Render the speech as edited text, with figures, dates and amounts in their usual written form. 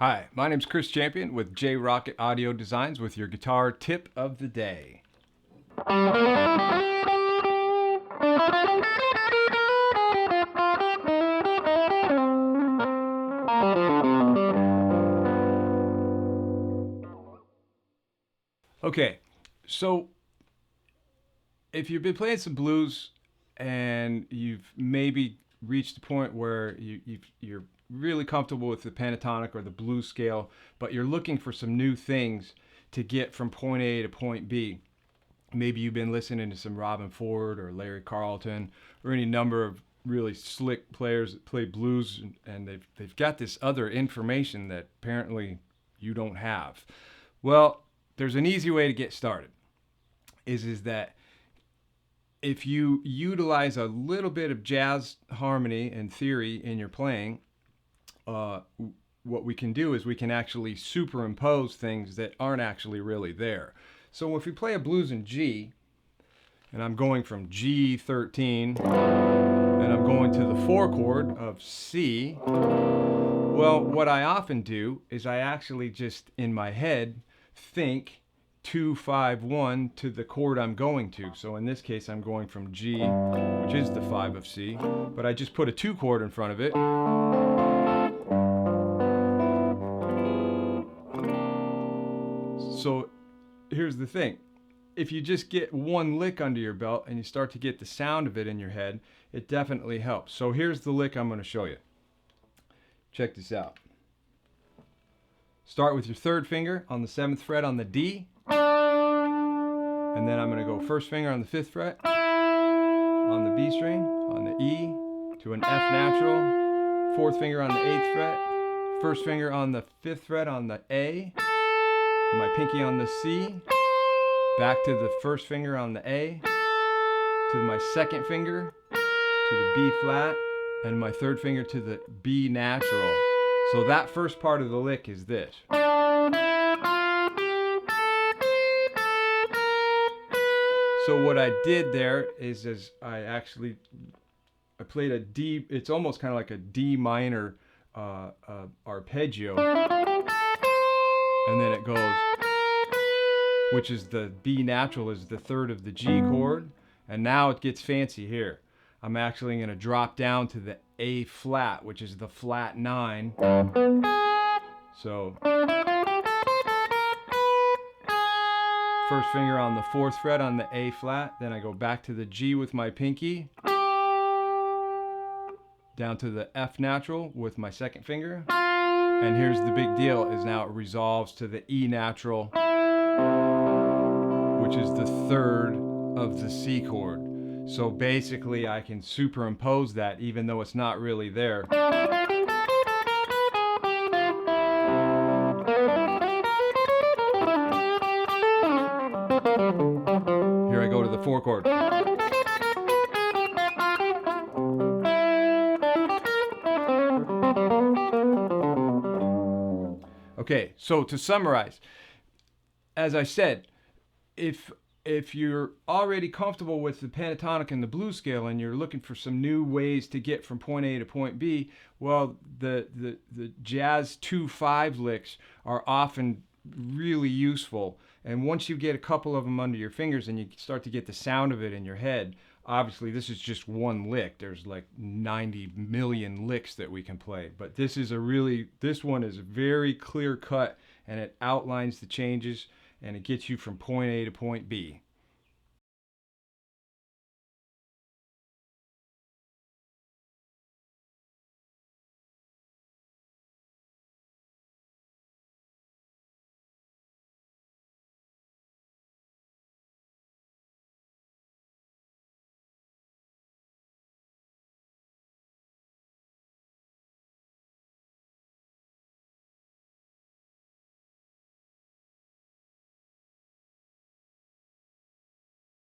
Hi, my name's Chris Champion with J.Rockett Audio Designs with your guitar tip of the day. Okay, so if you've been playing some blues and you've maybe reached a point where you're really comfortable with the pentatonic or the blues scale, but you're looking for some new things to get from point A to point B. Maybe you've been listening to some Robin Ford or Larry Carlton or any number of really slick players that play blues, and they've got this other information that apparently you don't have. Well, there's an easy way to get started. Is that if you utilize a little bit of jazz harmony and theory in your playing, what we can do is we can actually superimpose things that aren't actually really there. So if we play a blues in G, and I'm going from G13, and I'm going to the 4 chord of C, well, what I often do is I actually just, in my head, think 2, 5, 1 to the chord I'm going to. So in this case, I'm going from G, which is the 5 of C, but I just put a 2 chord in front of it. So here's the thing. If you just get one lick under your belt and you start to get the sound of it in your head, it definitely helps. So here's the lick I'm going to show you. Check this out. Start with your 3rd finger on the 7th fret on the D, and then I'm going to go 1st finger on the 5th fret on the B string, on the E to an F natural, 4th finger on the 8th fret, 1st finger on the 5th fret on the A, my pinky on the C, back to the 1st finger on the A, to my 2nd finger, to the B flat, and my 3rd finger to the B natural. So that first part of the lick is this. So what I did there is I played a D, it's almost kind of like a D minor arpeggio, and then it goes, which is the B natural is the 3rd of the G chord, and now it gets fancy here. I'm actually going to drop down to the A flat, which is the flat 9. So 1st finger on the 4th fret on the A flat, then I go back to the G with my pinky, down to the F natural with my 2nd finger, and here's the big deal, is now it resolves to the E natural, which is the 3rd of the C chord. So basically I can superimpose that even though it's not really there. Here I go to the 4 chord. Okay, so to summarize, as I said, if you're already comfortable with the pentatonic and the blues scale and you're looking for some new ways to get from point A to point B, well, the jazz 2/5 licks are often really useful. And once you get a couple of them under your fingers and you start to get the sound of it in your head, obviously this is just one lick. There's like 90 million licks that we can play. But this one is very clear cut, and it outlines the changes and it gets you from point A to point B.